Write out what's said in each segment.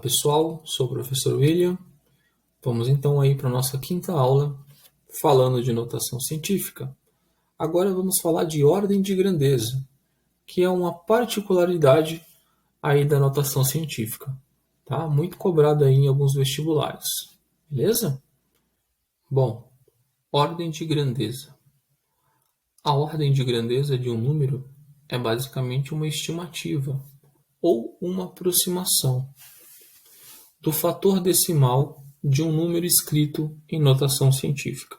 pessoal, sou o professor William. Vamos então aí para a nossa quinta aula, falando de notação científica. Agora vamos falar de ordem de grandeza, que é uma particularidade aí da notação científica, tá? Muito cobrada aí em alguns vestibulares, beleza? Bom, ordem de grandeza. A ordem de grandeza de um número é basicamente uma estimativa ou uma aproximação do fator decimal de um número escrito em notação científica.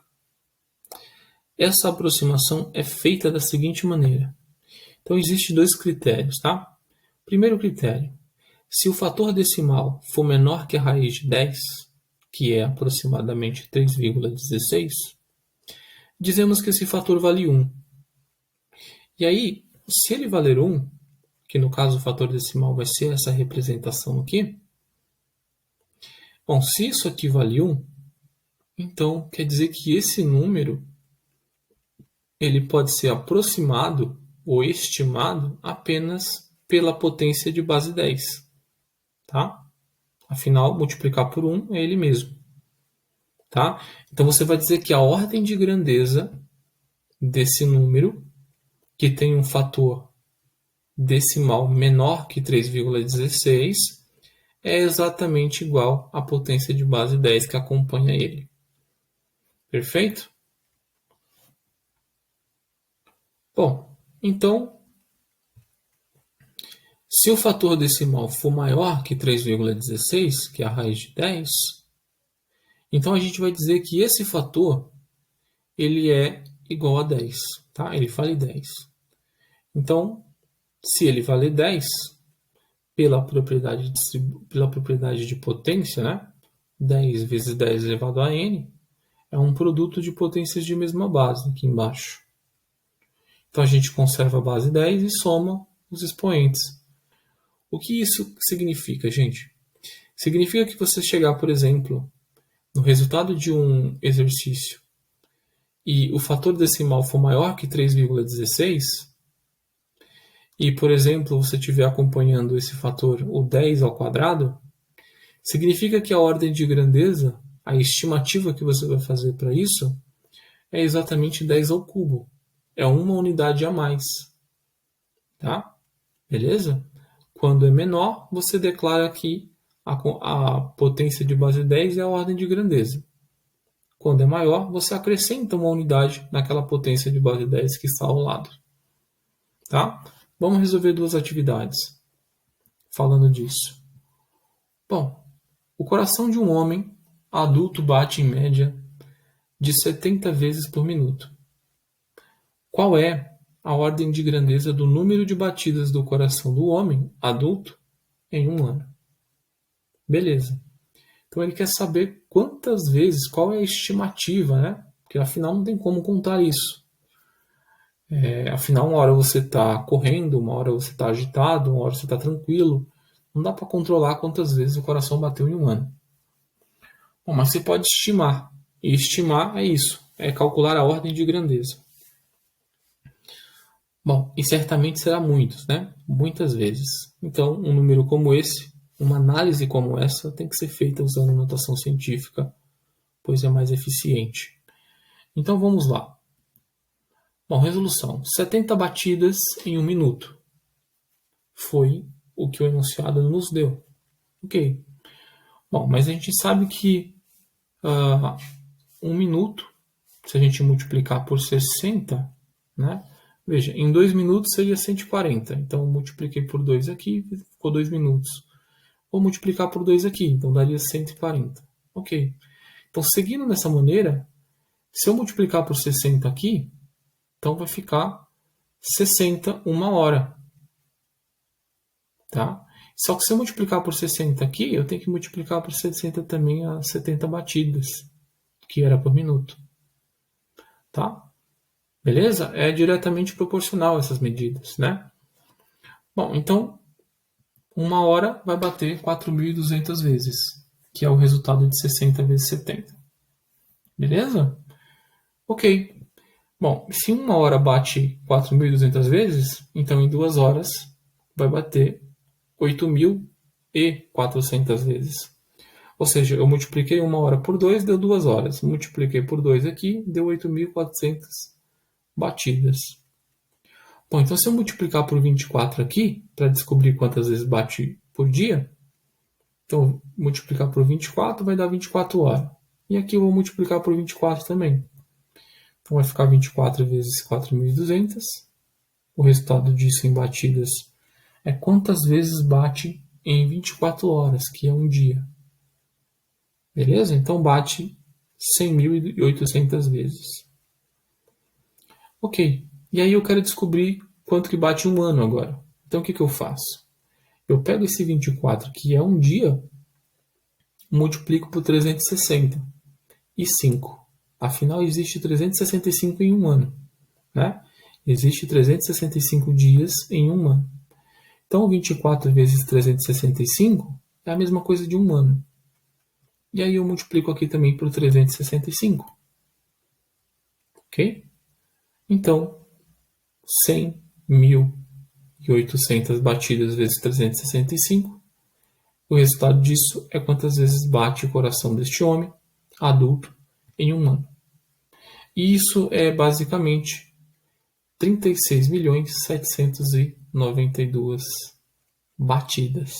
Essa aproximação é feita da seguinte maneira. Então, existem dois critérios, tá? Primeiro critério, se o fator decimal for menor que a raiz de 10, que é aproximadamente 3,16, dizemos que esse fator vale 1. E aí, se ele valer 1, que no caso o fator decimal vai ser essa representação aqui, bom, se isso aqui vale 1, então quer dizer que esse número ele pode ser aproximado ou estimado apenas pela potência de base 10. Tá? Afinal, multiplicar por 1 é ele mesmo. Tá? Então você vai dizer que a ordem de grandeza desse número, que tem um fator decimal menor que 3,16, é exatamente igual à potência de base 10 que acompanha ele. Perfeito? Bom, então, se o fator decimal for maior que 3,16, que é a raiz de 10, então a gente vai dizer que esse fator ele é igual a 10, tá? Ele vale 10. Então, se ele vale 10, pela propriedade de potência, né? 10 vezes 10 elevado a n, é um produto de potências de mesma base aqui embaixo. Então a gente conserva a base 10 e soma os expoentes. O que isso significa, gente? Significa que você chegar, por exemplo, no resultado de um exercício e o fator decimal for maior que 3,16, e, por exemplo, você estiver acompanhando esse fator, o 10 ao quadrado, significa que a ordem de grandeza, a estimativa que você vai fazer para isso, é exatamente 10 ao cubo. É uma unidade a mais. Tá? Beleza? Quando é menor, você declara que a potência de base 10 é a ordem de grandeza. Quando é maior, você acrescenta uma unidade naquela potência de base 10 que está ao lado. Tá? Vamos resolver duas atividades falando disso. Bom, o coração de um homem adulto bate em média de 70 vezes por minuto. Qual é a ordem de grandeza do número de batidas do coração do homem adulto em um ano? Beleza. Então ele quer saber quantas vezes, qual é a estimativa, né? Porque afinal não tem como contar isso. Afinal, uma hora você está correndo, uma hora você está agitado, uma hora você está tranquilo. Não dá para controlar quantas vezes o coração bateu em um ano. Bom, mas você pode estimar. E estimar é isso, é calcular a ordem de grandeza. Bom, e certamente será muitos, né? Muitas vezes. Então, um número como esse, uma análise como essa, tem que ser feita usando notação científica, pois é mais eficiente. Então, vamos lá. Bom, resolução. 70 batidas em 1 minuto. Foi o que o enunciado nos deu. Ok. Bom, mas a gente sabe que 1 minuto, se a gente multiplicar por 60, né? Veja, em 2 minutos seria 140. Então, eu multipliquei por 2 aqui, ficou 2 minutos. Vou multiplicar por 2 aqui, então daria 140. Ok. Então, seguindo dessa maneira, se eu multiplicar por 60 aqui, então vai ficar 60 uma hora. Tá? Só que se eu multiplicar por 60 aqui, eu tenho que multiplicar por 60 também a 70 batidas, que era por minuto. Tá? Beleza? É diretamente proporcional essas medidas, né? Bom, então, uma hora vai bater 4.200 vezes, que é o resultado de 60 vezes 70. Beleza? Ok. Bom, se uma hora bate 4.200 vezes, então em 2 horas vai bater 8.000 e 400 vezes. Ou seja, eu multipliquei 1 hora por 2, deu 2 horas. Multipliquei por 2 aqui, deu 8.400 batidas. Bom, então se eu multiplicar por 24 aqui, para descobrir quantas vezes bate por dia, então multiplicar por 24 vai dar 24 horas. E aqui eu vou multiplicar por 24 também. Então vai ficar 24 vezes 4.200. O resultado disso em batidas é quantas vezes bate em 24 horas, que é um dia. Beleza? Então bate 100.800 vezes. Ok. E aí eu quero descobrir quanto que bate um ano agora. Então o que eu faço? Eu pego esse 24, que é um dia, multiplico por 360 e 5. Afinal, existe 365 em um ano. Né? Existe 365 dias em um ano. Então, 24 vezes 365 é a mesma coisa de um ano. E aí eu multiplico aqui também por 365. Ok? Então, 100.800 batidas vezes 365. O resultado disso é quantas vezes bate o coração deste homem, adulto, em um ano. E isso é basicamente 36.792 batidas.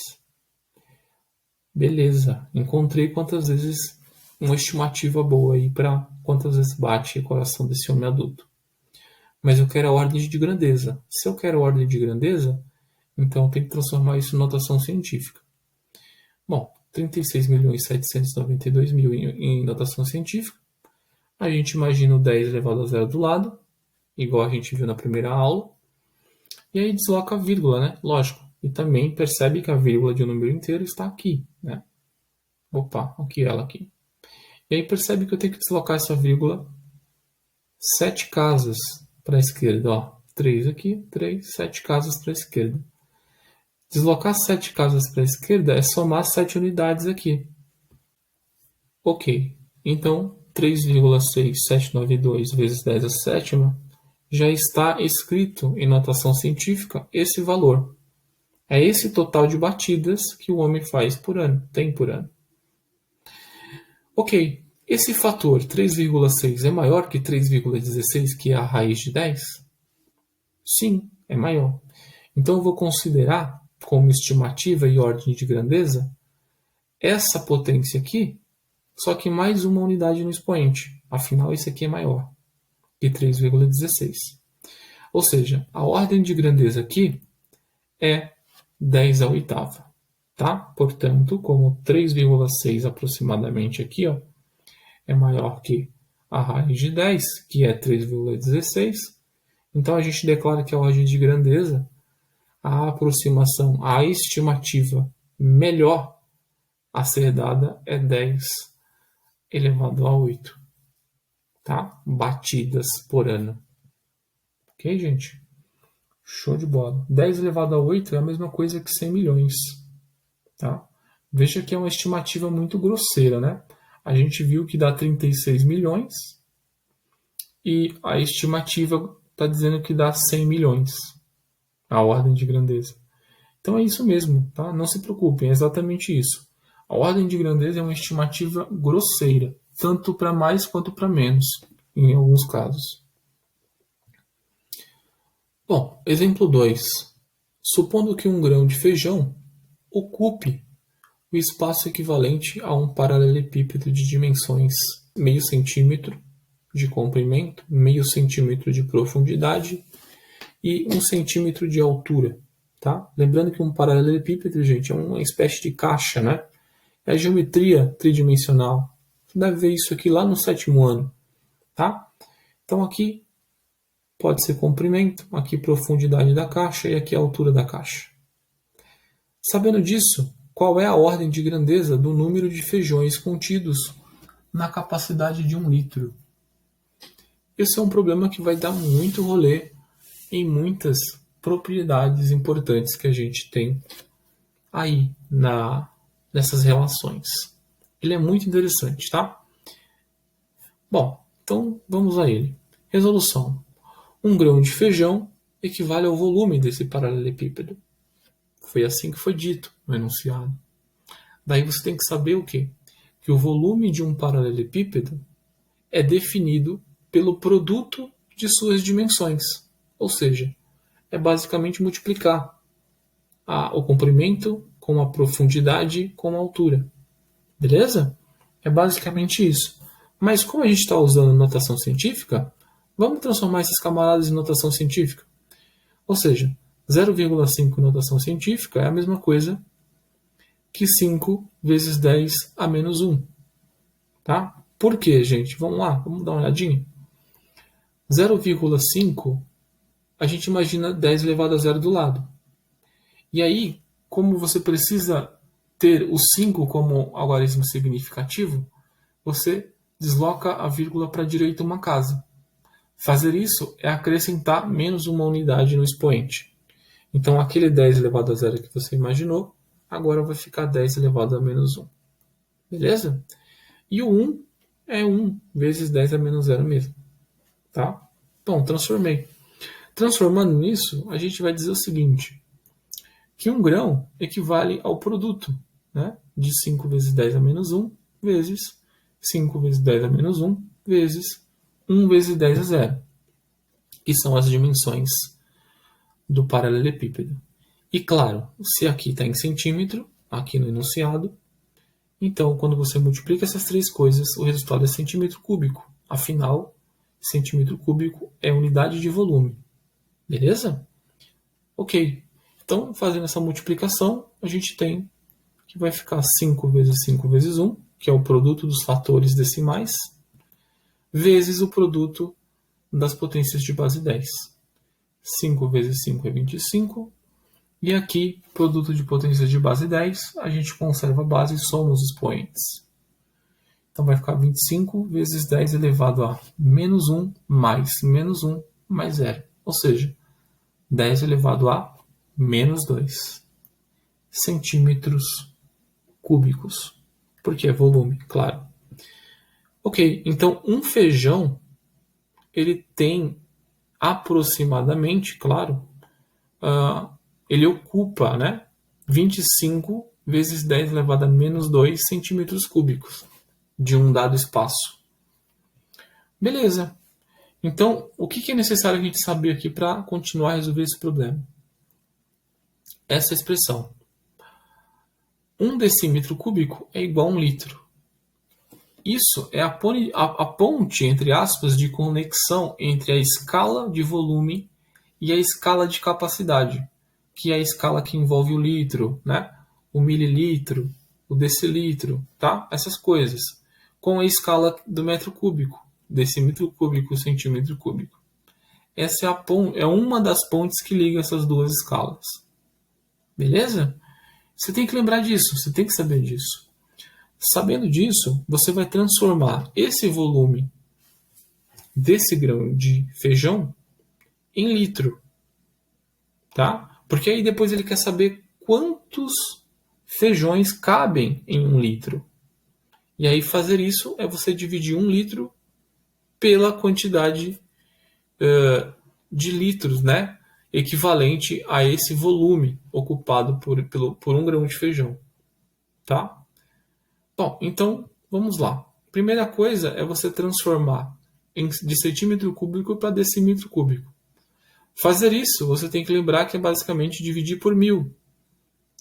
Beleza, encontrei quantas vezes uma estimativa boa aí para quantas vezes bate o coração desse homem adulto. Mas eu quero a ordem de grandeza. Se eu quero a ordem de grandeza, então eu tenho que transformar isso em notação científica. Bom, 36.792.000 em notação científica. A gente imagina o 10 elevado a zero do lado, igual a gente viu na primeira aula. E aí desloca a vírgula, né? Lógico. E também percebe que a vírgula de um número inteiro está aqui, né? Opa, aqui ela aqui. E aí percebe que eu tenho que deslocar essa vírgula 7 casas para a esquerda. Ó, 3 aqui, 3, 7 casas para a esquerda. Deslocar 7 casas para a esquerda é somar 7 unidades aqui. Ok, então 3,6792 vezes 10 a sétima já está escrito em notação científica esse valor. É esse total de batidas que o homem faz por ano, tem por ano. Ok, esse fator 3,6 é maior que 3,16, que é a raiz de 10? Sim, é maior. Então eu vou considerar como estimativa e ordem de grandeza essa potência aqui, só que mais uma unidade no expoente. Afinal, esse aqui é maior que 3,16. Ou seja, a ordem de grandeza aqui é 10 à oitava. Tá? Portanto, como 3,6 aproximadamente aqui, ó, é maior que a raiz de 10, que é 3,16, então a gente declara que a ordem de grandeza, a aproximação, a estimativa melhor a ser dada é 10 elevado a 8. Tá? Batidas por ano. Ok, gente? Show de bola. 10 elevado a 8 é a mesma coisa que 100 milhões. Tá? Veja que é uma estimativa muito grosseira, né? A gente viu que dá 36 milhões e a estimativa está dizendo que dá 100 milhões, a ordem de grandeza. Então é isso mesmo, tá? Não se preocupem, é exatamente isso. A ordem de grandeza é uma estimativa grosseira, tanto para mais quanto para menos, em alguns casos. Bom, exemplo 2. Supondo que um grão de feijão ocupe o espaço equivalente a um paralelepípedo de dimensões meio centímetro de comprimento, meio centímetro de profundidade e 1 centímetro de altura. Tá? Lembrando que um paralelepípedo, gente, é uma espécie de caixa, né? É a geometria tridimensional. Você deve ver isso aqui lá no 7º ano. Tá? Então aqui pode ser comprimento, aqui profundidade da caixa e aqui a altura da caixa. Sabendo disso, qual é a ordem de grandeza do número de feijões contidos na capacidade de 1 litro? Esse é um problema que vai dar muito rolê em muitas propriedades importantes que a gente tem aí nessas relações. Ele é muito interessante, tá? Bom, então vamos a ele. Resolução. 1 grão de feijão equivale ao volume desse paralelepípedo. Foi assim que foi dito no enunciado. Daí você tem que saber o quê? Que o volume de um paralelepípedo é definido pelo produto de suas dimensões. Ou seja, é basicamente multiplicar o comprimento com a profundidade com a altura. Beleza? É basicamente isso. Mas como a gente está usando notação científica, vamos transformar esses camaradas em notação científica. Ou seja, 0,5 em notação científica é a mesma coisa que 5 vezes 10 a menos 1. Tá? Por quê, gente? Vamos lá, vamos dar uma olhadinha. 0,5, a gente imagina 10 elevado a zero do lado. E aí, como você precisa ter o 5 como algarismo significativo, você desloca a vírgula para a direita uma casa. Fazer isso é acrescentar menos uma unidade no expoente. Então, aquele 10 elevado a zero que você imaginou, agora vai ficar 10 elevado a menos 1. Beleza? E o 1 é 1 vezes 10 a menos 0 mesmo. Tá? Bom, transformei. Transformando nisso, a gente vai dizer o seguinte, que 1 grão equivale ao produto, né, de 5 vezes 10 a menos 1 vezes 5 vezes 10 a menos 1 vezes 1 vezes 10 a zero, que são as dimensões do paralelepípedo. E claro, se aqui está em centímetro, aqui no enunciado, então quando você multiplica essas três coisas, o resultado é centímetro cúbico. Afinal, centímetro cúbico é unidade de volume. Beleza? Ok. Então, fazendo essa multiplicação, a gente tem que vai ficar 5 vezes 5 vezes 1, que é o produto dos fatores decimais, vezes o produto das potências de base 10. 5 vezes 5 é 25. E aqui, produto de potências de base 10, a gente conserva a base e soma os expoentes. Então vai ficar 25 vezes 10 elevado a menos 1 mais menos 1 mais 0. Ou seja, 10 elevado a menos 2 centímetros cúbicos. Porque é volume, claro. Ok, então um feijão, ele tem aproximadamente, claro, ele ocupa, né, 25 vezes 10 elevado a menos 2 centímetros cúbicos de um dado espaço. Beleza. Então, o que é necessário a gente saber aqui para continuar a resolver esse problema? Essa expressão. 1 decímetro cúbico é igual a 1 litro. Isso é a ponte, entre aspas, de conexão entre a escala de volume e a escala de capacidade, que é a escala que envolve o litro, né? O mililitro, o decilitro, tá? Essas coisas, com a escala do metro cúbico, decímetro cúbico, centímetro cúbico. Essa é uma das pontes que liga essas duas escalas. Beleza? Você tem que lembrar disso, você tem que saber disso. Sabendo disso, você vai transformar esse volume desse grão de feijão em litro, tá? Porque aí depois ele quer saber quantos feijões cabem em 1 litro. E aí fazer isso é você dividir 1 litro pela quantidade de litros, né? Equivalente a esse volume ocupado por 1 grão de feijão, tá? Bom, então vamos lá. Primeira coisa é você transformar de centímetro cúbico para decímetro cúbico. Fazer isso, você tem que lembrar que é basicamente dividir por 1000.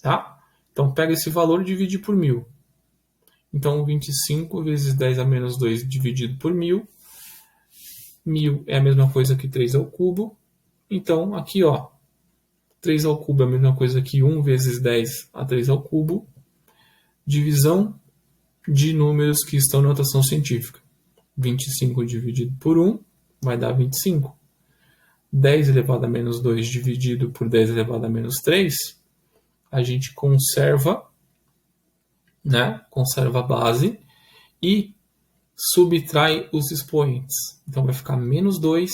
Tá? Então pega esse valor e divide por 1000. Então 25 vezes 10 a menos 2 dividido por 1000. 1000 é a mesma coisa que 3 ao cubo. Então aqui, ó, 3 ao cubo é a mesma coisa que 1 vezes 10 a 3 ao cubo. Divisão de números que estão na notação científica. 25 dividido por 1 vai dar 25. 10 elevado a menos 2 dividido por 10 elevado a menos 3, a gente conserva, né? Conserva a base e subtrai os expoentes. Então vai ficar menos 2,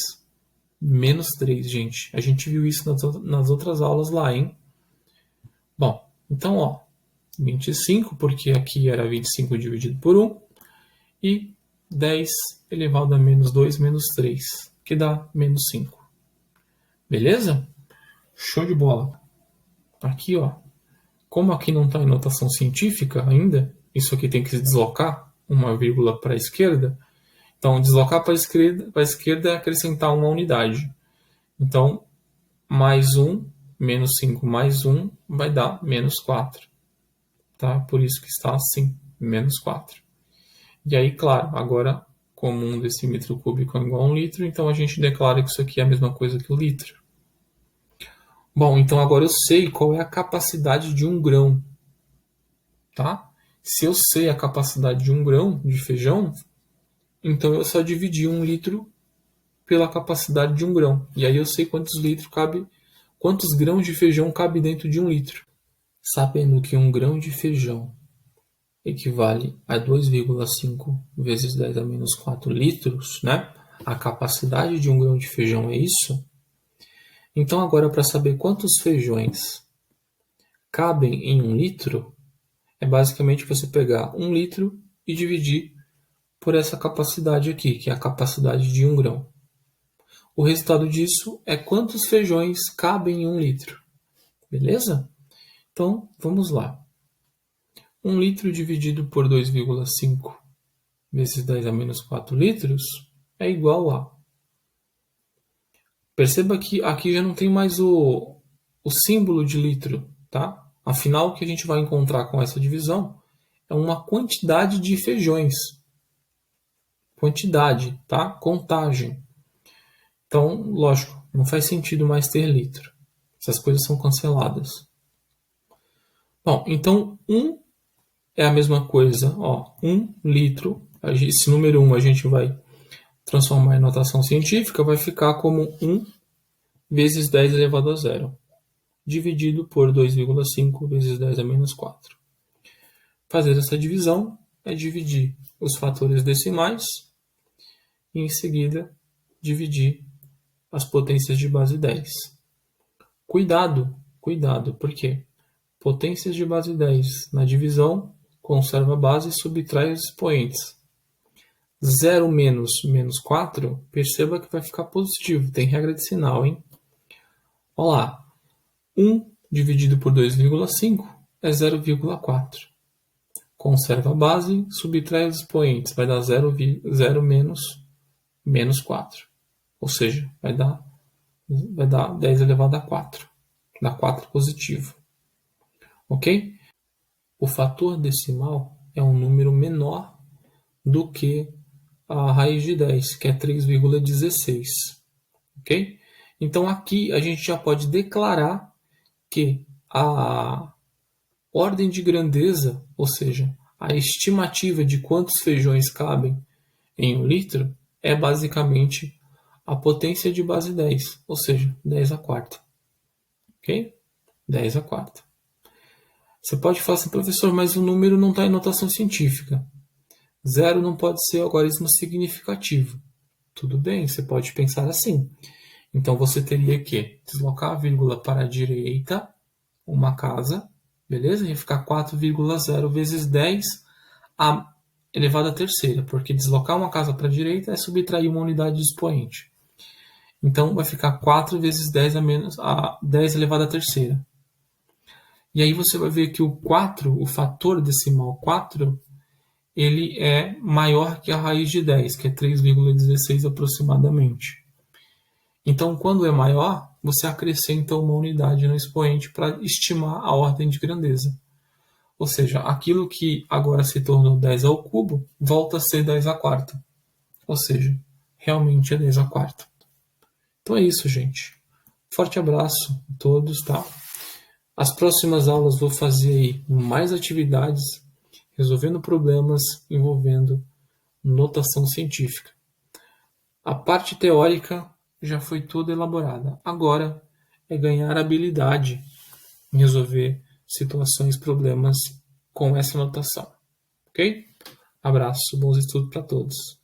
menos 3, gente. A gente viu isso nas outras aulas lá, hein? Bom, então, ó, 25, porque aqui era 25 dividido por 1, e 10 elevado a menos 2 menos 3, que dá menos 5. Beleza? Show de bola. Aqui, ó, como aqui não está em notação científica ainda, isso aqui tem que se deslocar uma vírgula para a esquerda. Então, deslocar para a esquerda é acrescentar uma unidade. Então, mais 1, menos 5 mais 1 vai dar menos 4. Tá? Por isso que está assim, menos 4. E aí, claro, agora, como 1 decímetro cúbico é igual a 1 litro, então a gente declara que isso aqui é a mesma coisa que o litro. Bom, então agora eu sei qual é a capacidade de 1 grão. Tá? Se eu sei a capacidade de 1 grão de feijão, então eu só dividi 1 litro pela capacidade de 1 grão. E aí eu sei quantos grãos de feijão cabe dentro de 1 litro. Sabendo que 1 grão de feijão equivale a 2,5 vezes 10 a menos 4 litros, né? A capacidade de 1 grão de feijão é isso. Então agora, para saber quantos feijões cabem em 1 litro, é basicamente você pegar 1 litro e dividir por essa capacidade aqui, que é a capacidade de 1 grão. O resultado disso é quantos feijões cabem em 1 litro. Beleza? Então, vamos lá. 1 litro dividido por 2,5 vezes 10 a menos 4 litros é igual a... Perceba que aqui já não tem mais o símbolo de litro, tá? Afinal, o que a gente vai encontrar com essa divisão é uma quantidade de feijões. Quantidade, tá? Contagem. Então, lógico, não faz sentido mais ter litro. Essas coisas são canceladas. Bom, então 1 é a mesma coisa. 1 litro. Esse número 1 a gente vai transformar em notação científica, vai ficar como 1 vezes 10 elevado a 0, dividido por 2,5 vezes 10 a menos 4. Fazer essa divisão é dividir os fatores decimais e, em seguida, dividir as potências de base 10. Cuidado, porque potências de base 10 na divisão conserva a base e subtrai os expoentes. 0 menos 4, perceba que vai ficar positivo, tem regra de sinal, hein? Olha lá, 1 dividido por 2,5 é 0,4. Conserva a base, subtrai os expoentes, vai dar 0 menos 4. Ou seja, vai dar 10 elevado a 4. Dá 4 positivo. Ok? O fator decimal é um número menor do que a raiz de 10, que é 3,16. Ok? Então aqui a gente já pode declarar que a ordem de grandeza, ou seja, a estimativa de quantos feijões cabem em 1 litro, é basicamente a potência de base 10, ou seja, 10 a quarta. Ok? 10 a quarta. Você pode falar assim, professor, mas o número não está em notação científica. 0 não pode ser algarismo significativo. Tudo bem, você pode pensar assim. Então você teria que deslocar a vírgula para a direita, uma casa, beleza? Ia ficar 4,0 vezes 10 a elevado à terceira, porque deslocar uma casa para a direita é subtrair uma unidade de expoente. Então vai ficar 4 vezes 10 a 10 elevado à terceira. E aí você vai ver que o 4, o fator decimal 4, ele é maior que a raiz de 10, que é 3,16 aproximadamente. Então, quando é maior, você acrescenta uma unidade no expoente para estimar a ordem de grandeza. Ou seja, aquilo que agora se tornou 10 ao cubo, volta a ser 10 à quarta. Ou seja, realmente é 10 à quarta. Então é isso, gente. Forte abraço a todos, tá? As próximas aulas vou fazer aí mais atividades, resolvendo problemas envolvendo notação científica. A parte teórica já foi toda elaborada. Agora é ganhar habilidade em resolver situações, problemas com essa notação. Ok? Abraço, bons estudos para todos.